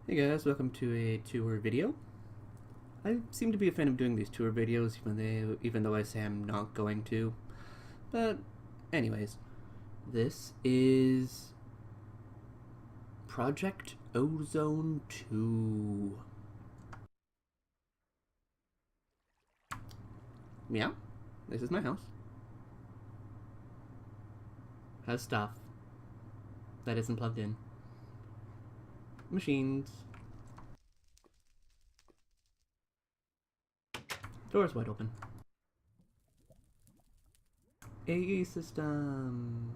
Hey guys, welcome to a tour video. I seem to be a fan of doing these tour videos even though I say I'm not going to. But anyways, this is Project Ozone 2. Yeah, this is my house. Has stuff that isn't plugged in. Machines. Doors wide open. AE system.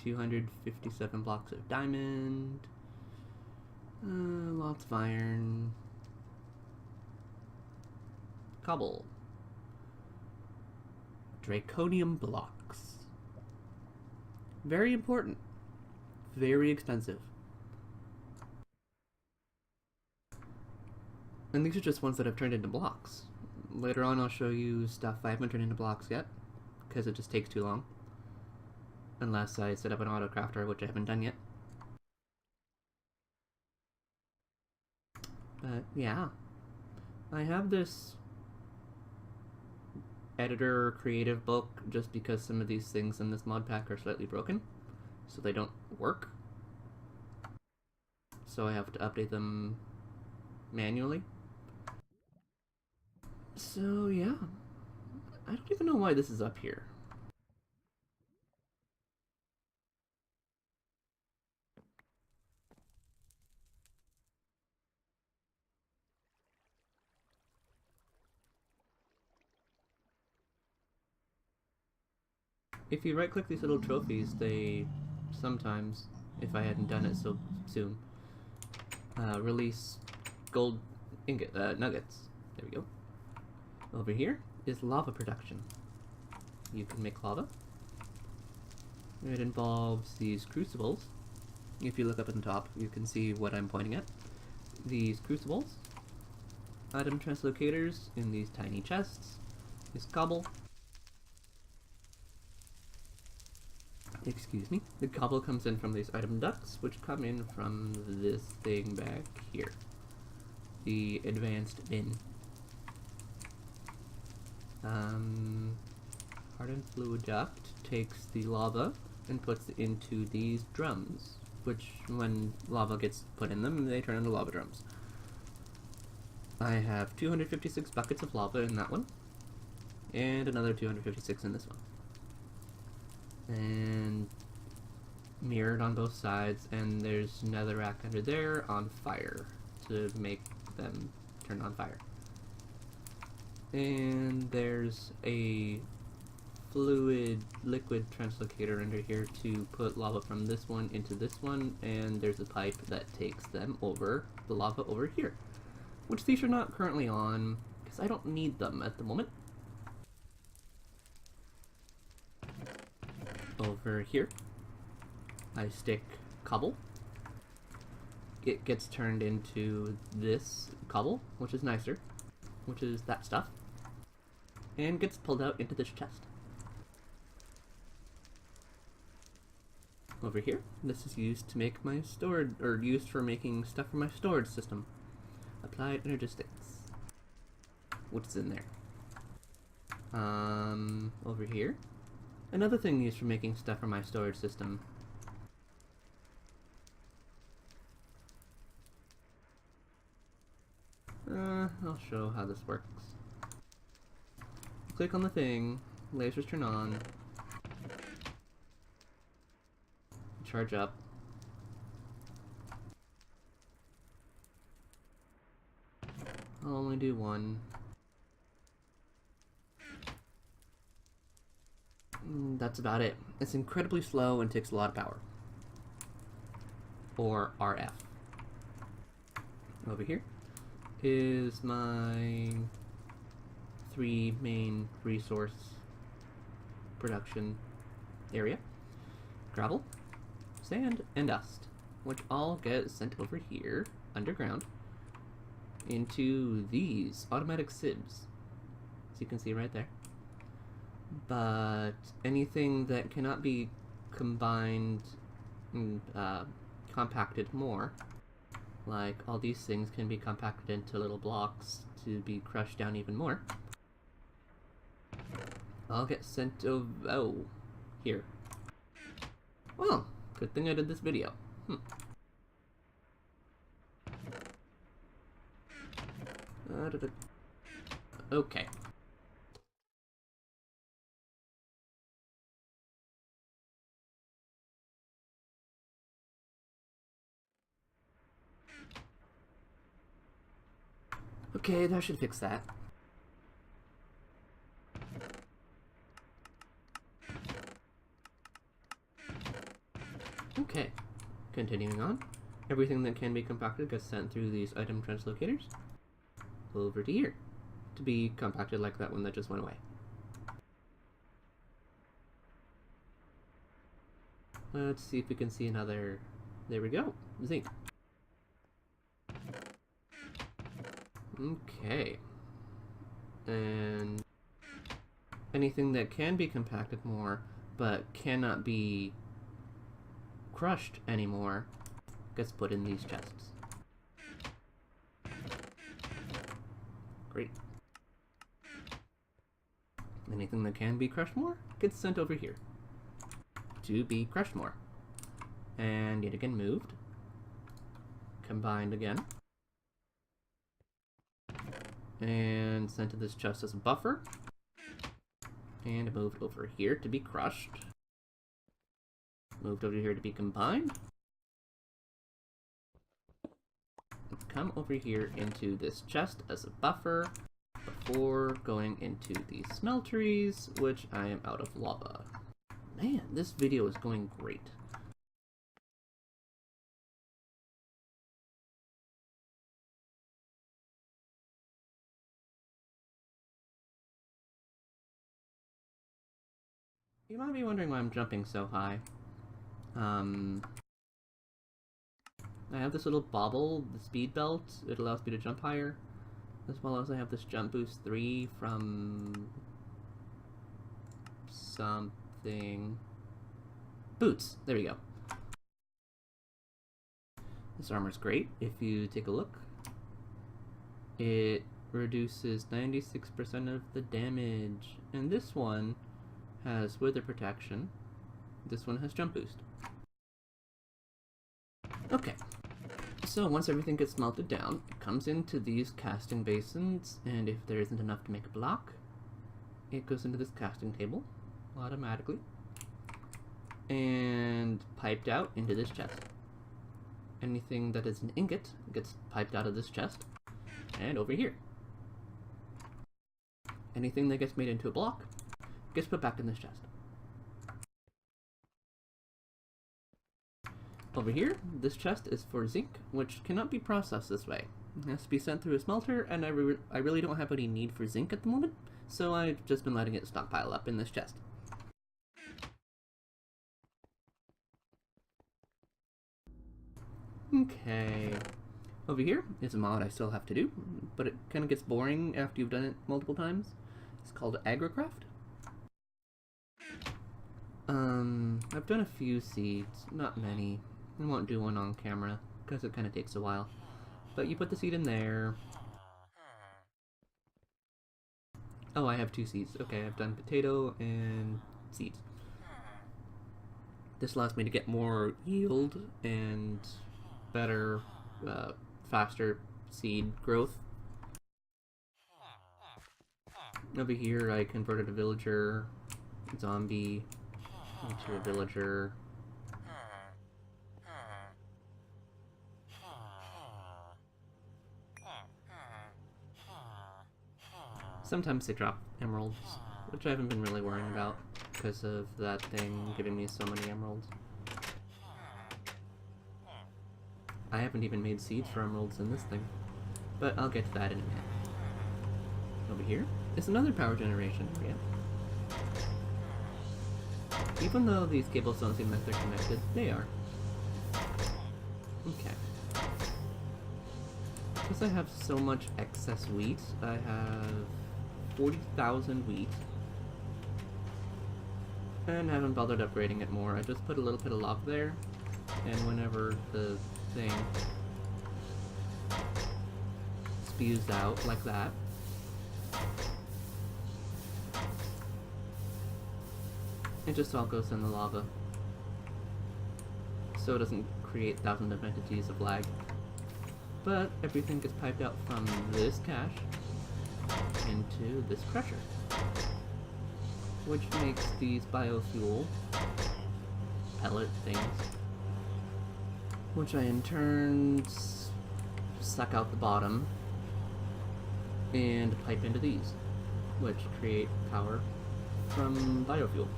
257 blocks of diamond. Lots of iron. Cobble. Draconium blocks. Very important. Very expensive. And these are just ones that I've turned into blocks. Later on I'll show you stuff I haven't turned into blocks yet, because it just takes too long. Unless I set up an autocrafter, which I haven't done yet. But yeah. I have this editor creative book just because some of these things in this mod pack are slightly broken, so they don't work. So I have to update them manually. So yeah. I don't even know why this is up here. If you right click these little trophies, they sometimes, if I hadn't done it so soon, release gold nuggets. There we go. Over here is lava production. You can make lava. It involves these crucibles. If you look up at the top, you can see what I'm pointing at. These crucibles, item translocators in these tiny chests, this cobble. Excuse me. The cobble comes in from these item ducts, which come in from this thing back here. The advanced bin. Hardened fluid duct takes the lava and puts it into these drums, which when lava gets put in them, they turn into lava drums. I have 256 buckets of lava in that one, and another 256 in this one. And mirrored on both sides, and there's netherrack under there on fire to make them turn on fire. And there's a liquid translocator under here to put lava from this one into this one, and there's a pipe that takes them over the lava over here, which these are not currently on because I don't need them at the moment. Over here I stick cobble. It gets turned into this cobble, which is nicer, which is that stuff, and gets pulled out into this chest. Over here, this is used to make my storage, or used for making stuff for my storage system. Applied energistics, which is in there. Over here, another thing used for making stuff for my storage system. I'll show how this works. Click on the thing, lasers turn on, charge up. I'll only do one. That's about it. It's incredibly slow and takes a lot of power. Or RF. Over here is my 3 main resource production area. Gravel, sand, and dust, which all get sent over here, underground, into these automatic sieves, as you can see right there. But anything that cannot be combined and compacted more Like, all these things can be compacted into little blocks to be crushed down even more. I'll get sent over... oh, here. Well, good thing I did this video. Okay. Okay, that should fix that. Okay, continuing on. Everything that can be compacted gets sent through these item translocators over to here to be compacted like that one that just went away. Let's see if we can see another... there we go, zinc. Okay. And anything that can be compacted more but cannot be crushed anymore gets put in these chests. Great. Anything that can be crushed more gets sent over here to be crushed more. And yet again moved. Combined again. And sent to this chest as a buffer. And moved over here to be crushed. Moved over here to be combined. Come over here into this chest as a buffer before going into these smelteries, which I am out of lava. Man, this video is going great. You might be wondering why I'm jumping so high. I have this little bauble, the speed belt. It allows me to jump higher. As well as I have this jump boost 3 from... something... boots. There we go. This armor's great. If you take a look, it reduces 96% of the damage. And this one has wither protection. This one has jump boost. Okay. So once everything gets melted down, it comes into these casting basins, and if there isn't enough to make a block, it goes into this casting table automatically and piped out into this chest. Anything that is an ingot gets piped out of this chest and over here. Anything that gets made into a block gets put back in this chest. Over here, this chest is for zinc, which cannot be processed this way. It has to be sent through a smelter, and I really don't have any need for zinc at the moment, so I've just been letting it stockpile up in this chest. Okay. Over here is a mod I still have to do, but it kind of gets boring after you've done it multiple times. It's called Agricraft. I've done a few seeds, not many. I won't do one on camera, because it kind of takes a while. But you put the seed in there. Oh, I have 2 seeds. Okay, I've done potato and seeds. This allows me to get more yield and better, faster seed growth. Over here, I converted a villager, zombie, into a villager. Sometimes they drop emeralds, which I haven't been really worrying about because of that thing giving me so many emeralds. I haven't even made seeds for emeralds in this thing, but I'll get to that in a minute. Over here is another power generation area. Even though these cables don't seem like they're connected, they are. Okay. Because I have so much excess wheat, I have 40,000 wheat. And haven't bothered upgrading it more. I just put a little bit of log there, and whenever the thing spews out like that. It just all goes in the lava, so it doesn't create thousands of entities of lag. But everything gets piped out from this cache into this crusher, which makes these biofuel pellet things, which I in turn suck out the bottom and pipe into these, which create power from biofuel.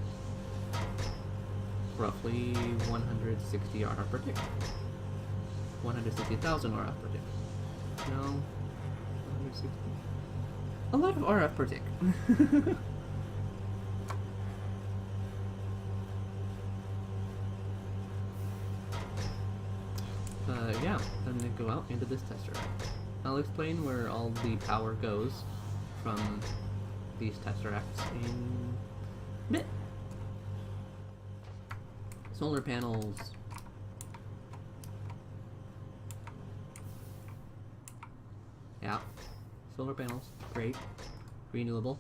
Roughly 160 RF per tick. 160,000 RF per tick. No, 160. A lot of RF per tick. Yeah, I'm gonna go out into this tester rack. I'll explain where all the power goes from these tester racks in a bit. Solar panels. Yeah, solar panels, great, renewable.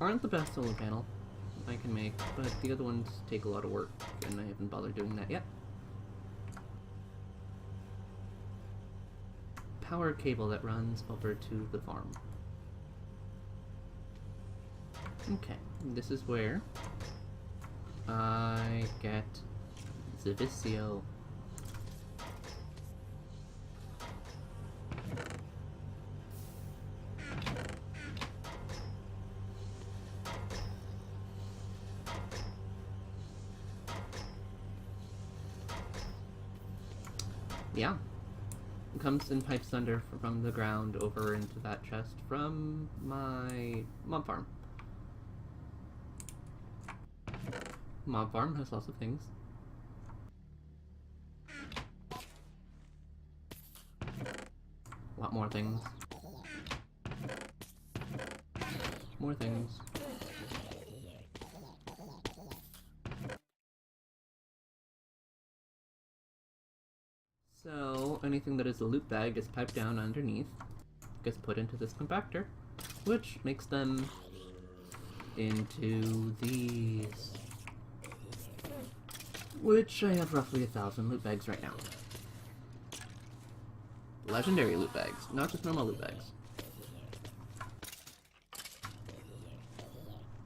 Aren't the best solar panel I can make, but the other ones take a lot of work, and I haven't bothered doing that yet. Power cable that runs over to the farm. Okay, this is where I get the Visio. Yeah. It comes in pipes under from the ground over into that chest from my mob farm. Mob farm has lots of things. A lot more things. More things. So, anything that is a loot bag is piped down underneath, gets put into this compactor, which makes them into these. Which I have roughly 1,000 loot bags right now. Legendary loot bags, not just normal loot bags.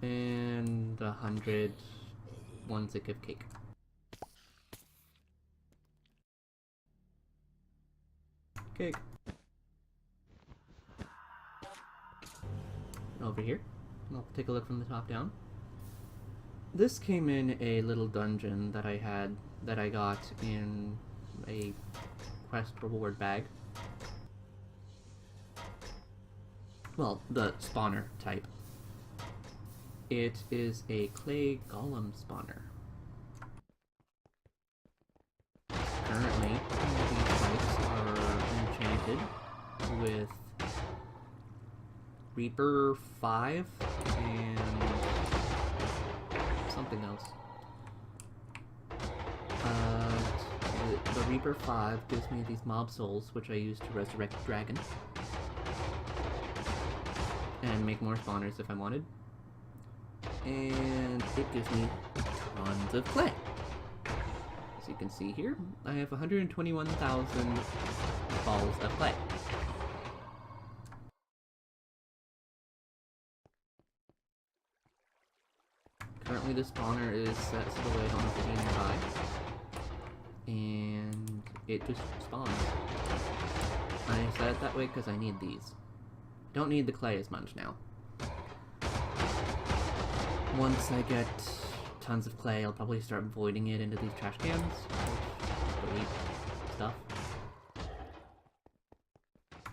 And 100 ones that give cake. Cake. Over here. I'll take a look from the top down. This came in a little dungeon that I got in a quest reward bag. Well, the spawner type. It is a clay golem spawner. Currently, these pipes are enchanted with Reaper 5 and something else. The Reaper 5 gives me these mob souls, which I use to resurrect dragons and make more spawners if I wanted. And it gives me tons of clay. As you can see here, I have 121,000 balls of clay. Currently the spawner is set so the way I don't have to be nearby. And it just spawns. I set it that way because I need these. Don't need the clay as much now. Once I get tons of clay, I'll probably start voiding it into these trash cans. Delete stuff.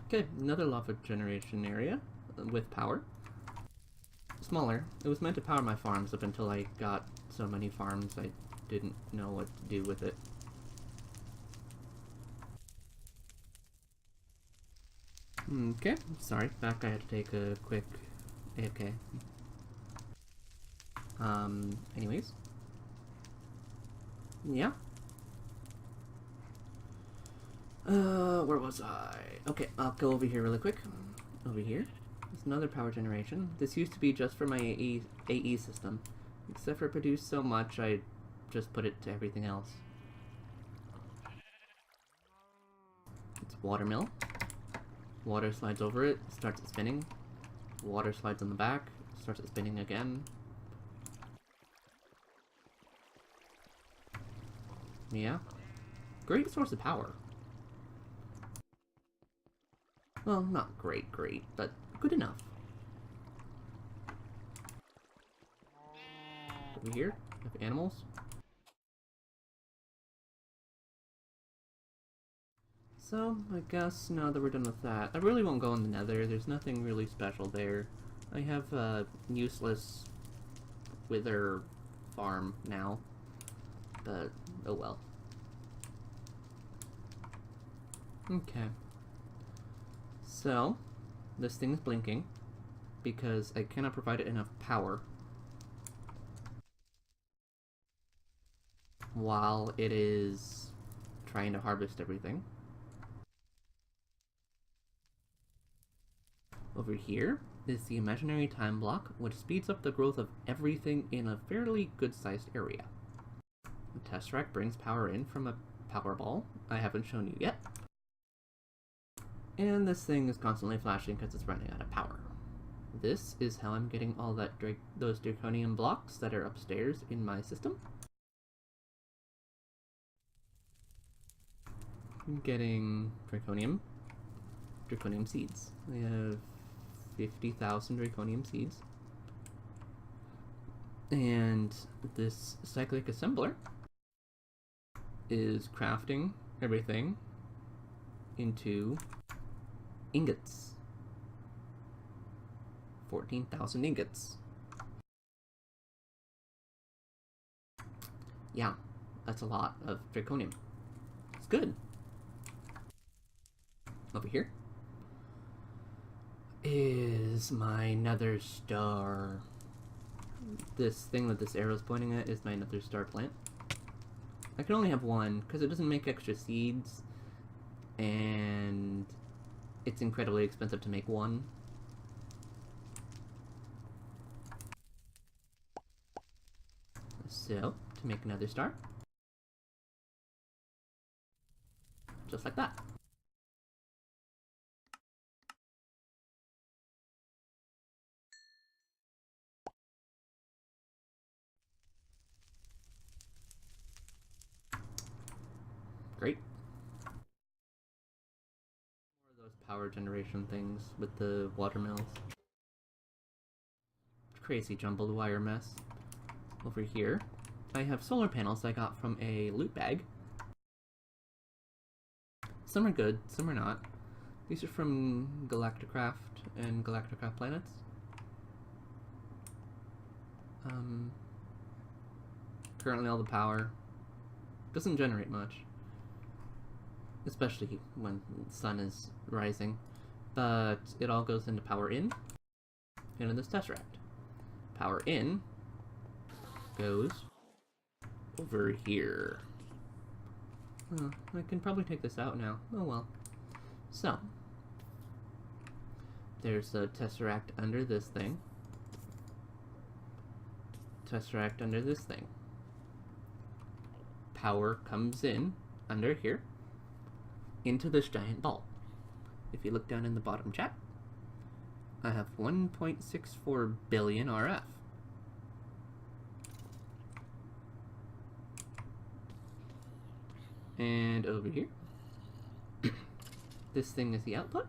Okay, another lava generation area with power. Smaller. It was meant to power my farms up until I got so many farms I didn't know what to do with it. Okay, sorry, back I had to take a quick AFK. Anyways. Yeah. Where was I? Okay, I'll go over here really quick. Over here. There's another power generation. This used to be just for my AE system. Except for it produced so much, I just put it to everything else. It's water mill. Water slides over it, starts it spinning. Water slides on the back, starts it spinning again. Yeah. Great source of power. Well, not great, but good enough. Over here, we have animals. So, I guess now that we're done with that, I really won't go in the nether. There's nothing really special there. I have a useless wither farm now, but oh well. Okay. So, this thing is blinking because I cannot provide it enough power while it is trying to harvest everything. Over here is the imaginary time block, which speeds up the growth of everything in a fairly good-sized area. The Tesseract brings power in from a power ball I haven't shown you yet. And this thing is constantly flashing because it's running out of power. This is how I'm getting all that those draconium blocks that are upstairs in my system. I'm getting draconium seeds. I have 50,000 draconium seeds. And this cyclic assembler is crafting everything into ingots. 14,000 ingots. Yeah, that's a lot of draconium. It's good. Over here is my nether star. This thing that this arrow's pointing at is my nether star plant. I can only have one because it doesn't make extra seeds, and it's incredibly expensive to make one. So, to make another star, just like that. Great. More of those power generation things with the watermills. Crazy jumbled wire mess. Over here, I have solar panels I got from a loot bag. Some are good, some are not. These are from Galacticraft and Galacticraft Planets. Currently all the power doesn't generate much, especially when the sun is rising, but it all goes into power in and in this Tesseract. Power in goes over here. Oh, I can probably take this out now. Oh well. So, there's a Tesseract under this thing. Tesseract under this thing. Power comes in under here into this giant ball. If you look down in the bottom chat, I have 1.64 billion RF. And over here, this thing is the output,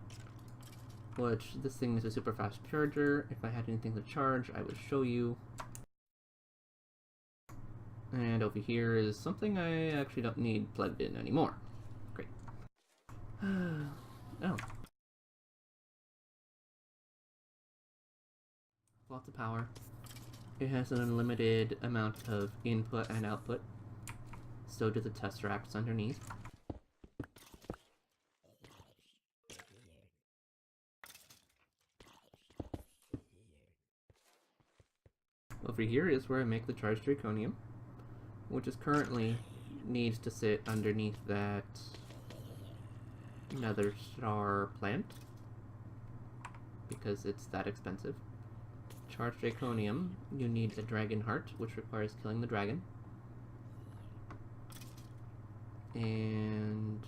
which this thing is a super fast charger. If I had anything to charge, I would show you. And over here is something I actually don't need plugged in anymore. Great. Oh. Lots of power. It has an unlimited amount of input and output. So do the Tesseracts underneath. Over here is where I make the charged draconium, which is currently needs to sit underneath that Another star plant, because it's that expensive. Charged draconium, you need a dragon heart, which requires killing the dragon. And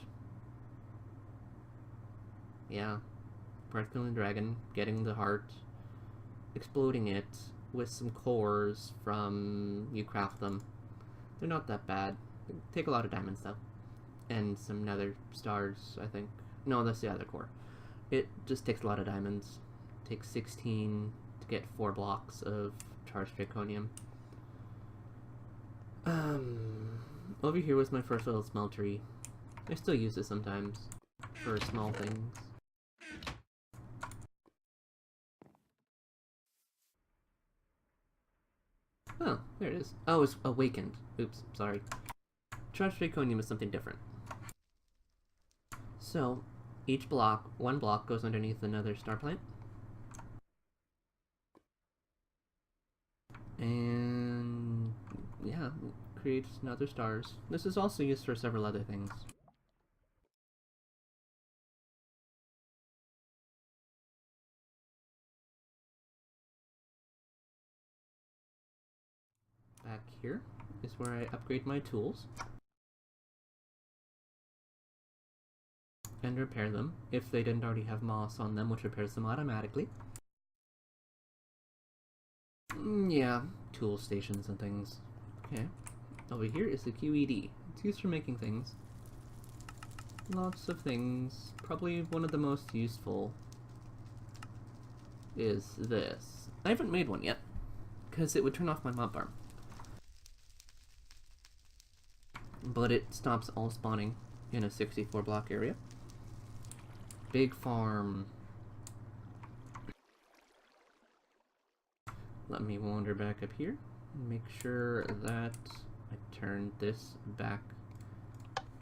yeah, part killing the dragon, getting the heart, exploding it with some cores from you craft them. They're not that bad. They take a lot of diamonds though. And some nether stars, I think. No, that's the other core. It just takes a lot of diamonds. It takes 16 to get 4 blocks of charged draconium. Over here was my first little smeltery. I still use it sometimes for small things. Oh, there it is. Oh, it's awakened. Oops, sorry. Charged draconium is something different. So, each block, one block goes underneath another star plant. And yeah, creates another stars. This is also used for several other things. Back here is where I upgrade my tools and repair them if they didn't already have moss on them, which repairs them automatically. Yeah, tool stations and things. Okay. Over here is the QED. It's used for making things. Lots of things. Probably one of the most useful is this. I haven't made one yet, because it would turn off my mob farm. But it stops all spawning in a 64 block area. Big farm. Let me wander back up here and make sure that I turn this back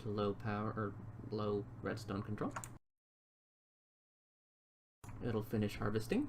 to low power or low redstone control. It'll finish harvesting.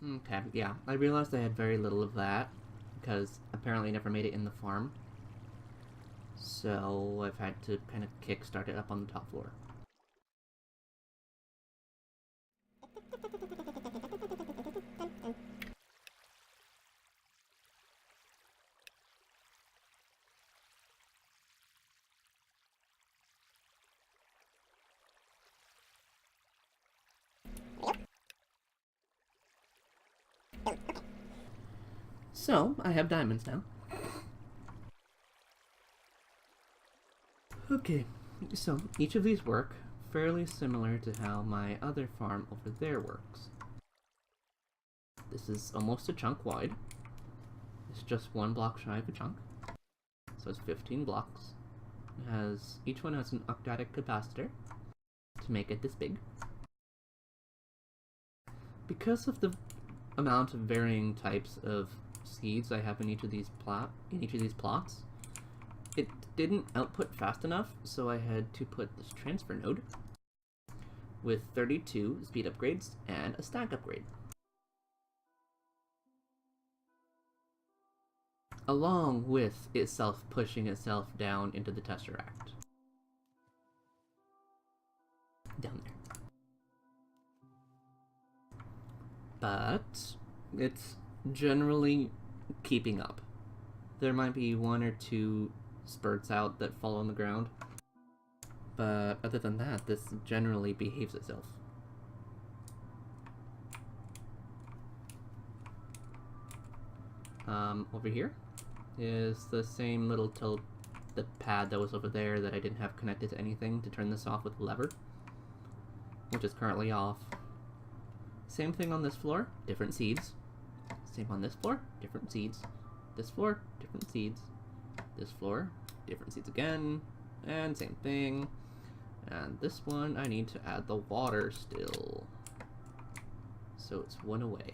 Okay, yeah. I realized I had very little of that, because apparently I never made it in the farm. So I've had to kind of kickstart it up on the top floor. So, I have diamonds now. Okay, so each of these work fairly similar to how my other farm over there works. This is almost a chunk wide. It's just 1 block shy of a chunk. So it's 15 blocks. Each one has an octadic capacitor to make it this big. Because of the amount of varying types of seeds I have in each of these plots, it didn't output fast enough, so I had to put this transfer node with 32 speed upgrades and a stack upgrade, along with itself pushing itself down into the tesseract. Down there. But it's generally keeping up. There might be 1 or 2 spurts out that fall on the ground, but other than that, this generally behaves itself. Over here is the same little the pad that was over there that I didn't have connected to anything to turn this off with a lever, which is currently off. Same thing on this floor, different seeds. Same on this floor, different seeds. This floor, different seeds. This floor, different seeds again. And same thing. And this one, I need to add the water still. So it's one away.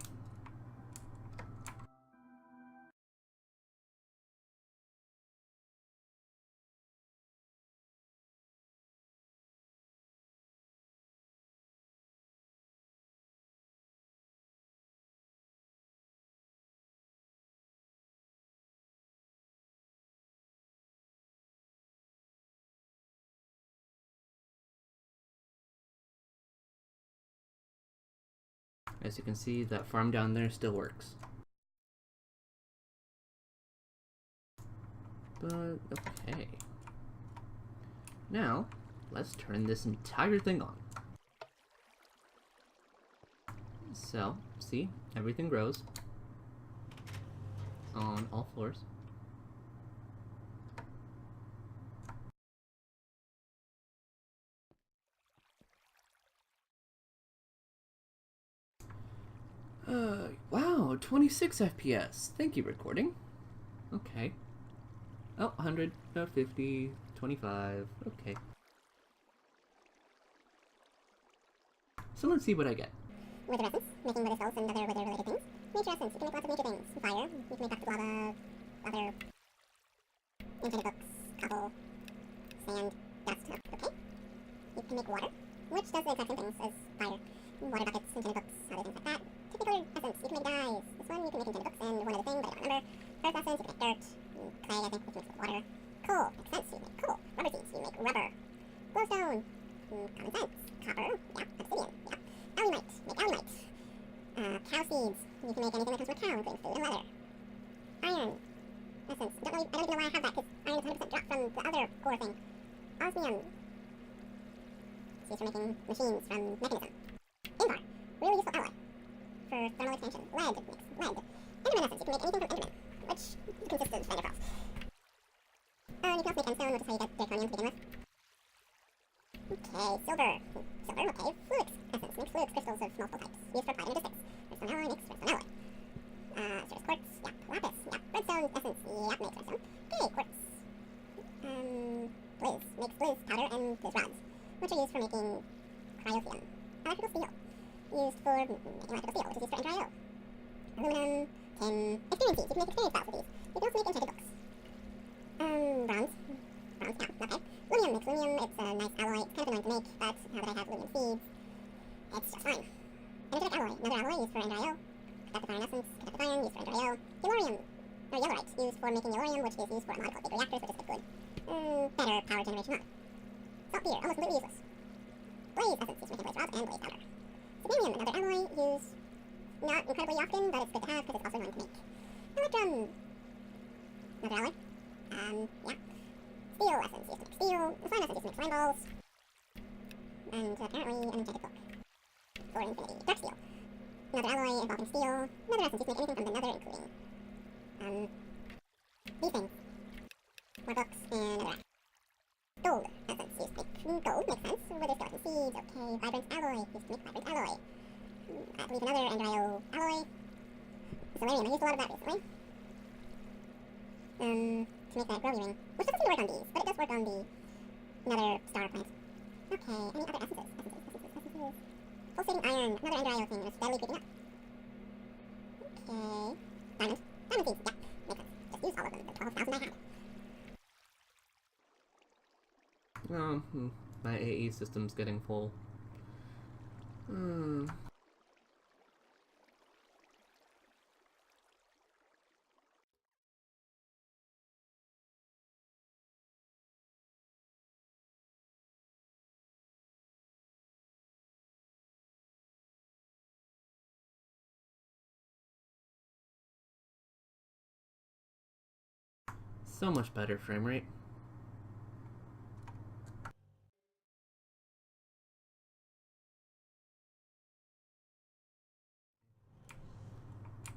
As you can see, that farm down there still works. But, okay. Now, let's turn this entire thing on. So, see, everything grows on all floors. Wow, 26 FPS. Thank you, recording. Okay. Oh, 100, 50, 25, okay. So let's see what I get. Wither essence, making wither cells and other wither-related things. Nature essence, you can make lots of nature things. Fire, you can make toxic lava, other enchanted books, cobble, sand, dust, okay. You can make water, which does the exact same things as fire. Water buckets, enchanted books, other things like that. Typical essence, you can make dyes. This one you can make enchanted books and one other thing, but I don't remember. Earth essence, you can make dirt, clay, I think, which makes water. Coal, makes sense, you make coal. Rubber seeds, you make rubber. Glowstone, common sense. Copper, yeah, obsidian, yeah. Alumite, make alumite. Cow seeds, you can make anything that comes from a cow, including food and leather. Iron, essence, I don't even know why I have that, because iron is 100% dropped from the other core thing. Osmium, it's used for making machines from mechanism. Invar, really useful alloy for thermal expansion. Lead, makes lead. Enderman essence, you can make anything from Enderman, which consists of Enderpearls. You can also make endstone, which is how you get zirconium to begin with. Okay, silver. Silver, okay. Fluix essence. Makes fluix crystals of multiple types. Used for platinum districts. Redstone alloy makes redstone alloy. Surface quartz, yep. Lapis, yep. Redstone essence, yep, makes redstone. Okay, quartz. Blizz. Makes blizz powder and blizz rods, which are used for making cryothium. Electrical steel. Used for making electrical steel, which is used for NRIO. Aluminum, tin, experience seeds. You can make experience files with these. You can also make enchanted books. Bronze. Bronze, yeah, okay. Lumium makes lumium, it's a nice alloy, it's kind of annoying to make, but now that I have lumium seeds, it's just fine. Energetic alloy, another alloy used for NRIO. Conductive iron essence, conductive iron used for NRIO. Yellorium, or yellorite, used for making yellorium, which is used for a mod called big reactors, which is a good, better power generation mod. Salt beer, almost completely useless. Blaze essence, used for making blaze rods and blaze powder. Sibanium, another alloy, used not incredibly often, but it's good to have because it's also annoying to make. Electrum, another alloy. Yeah. Steel essence, used to make steel. Slime essence, used to make slime balls. And apparently an enchanted book. For infinity. Dark steel. Another alloy involving steel. Another essence, used to make anything from the nether, including these things. More books and another. Gold essence, used to make gold, makes sense. Wither skeleton seeds, okay. Vibrant alloy, used to make vibrant alloy. I believe another Andrio alloy. Solarium, I used a lot of that recently. To make that growing ring, which doesn't seem to work on these, but it does work on the nether star plant. Okay, any other essences? Essences. Pulsating iron, another Andrio thing, and it's steadily creeping up. Okay. Diamond. Diamond seeds, yeah, makes sense. Just use all of them, the 12,000 I had. Oh, my AE system's getting full. So much better frame rate.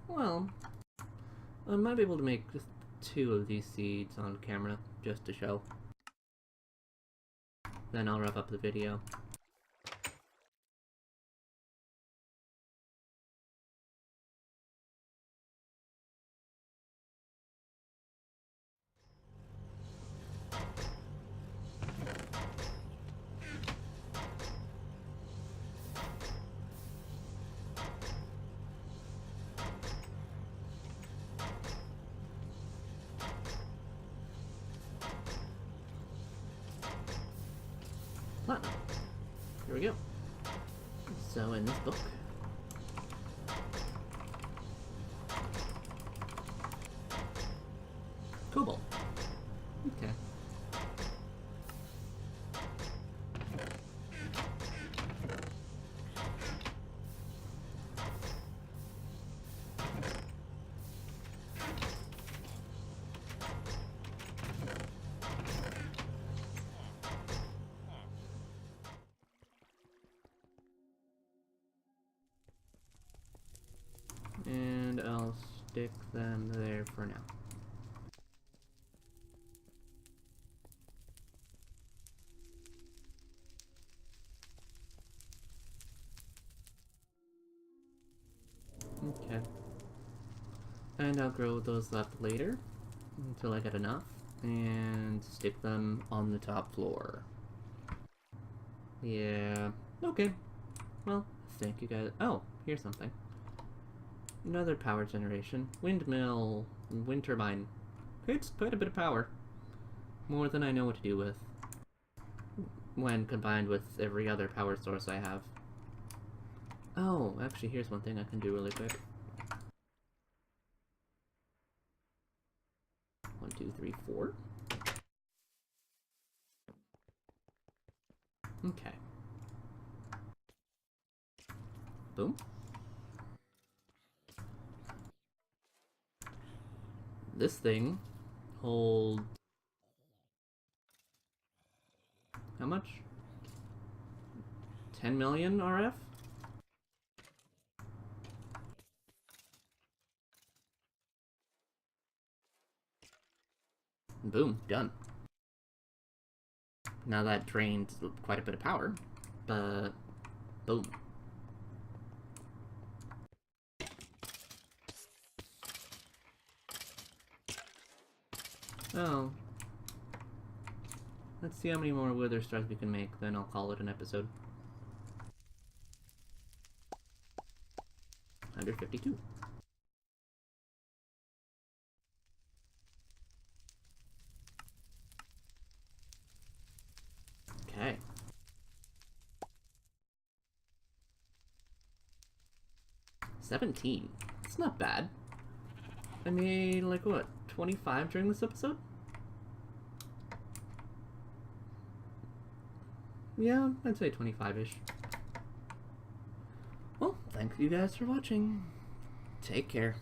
Well, I might be able to make just 2 of these seeds on camera, just to show. Then I'll wrap up the video. So in this book, cobalt. Okay. And I'll stick them there for now. Okay. And I'll grow those left later until I get enough and stick them on the top floor. Yeah. Okay. Well, thank you guys. Oh, here's something. Another power generation. Windmill. Wind turbine. It's quite a bit of power. More than I know what to do with. When combined with every other power source I have. Oh, actually, here's one thing I can do really quick. 1, 2, 3, 4. Okay. Boom. This thing holds... how much? 10 million RF? Boom, done. Now that drained quite a bit of power, but boom. Oh. Let's see how many more wither stars we can make, then I'll call it an episode. 152. Okay. $17. It's not bad. I made, like, what, 25 during this episode? Yeah, I'd say 25-ish. Well, thank you guys for watching. Take care.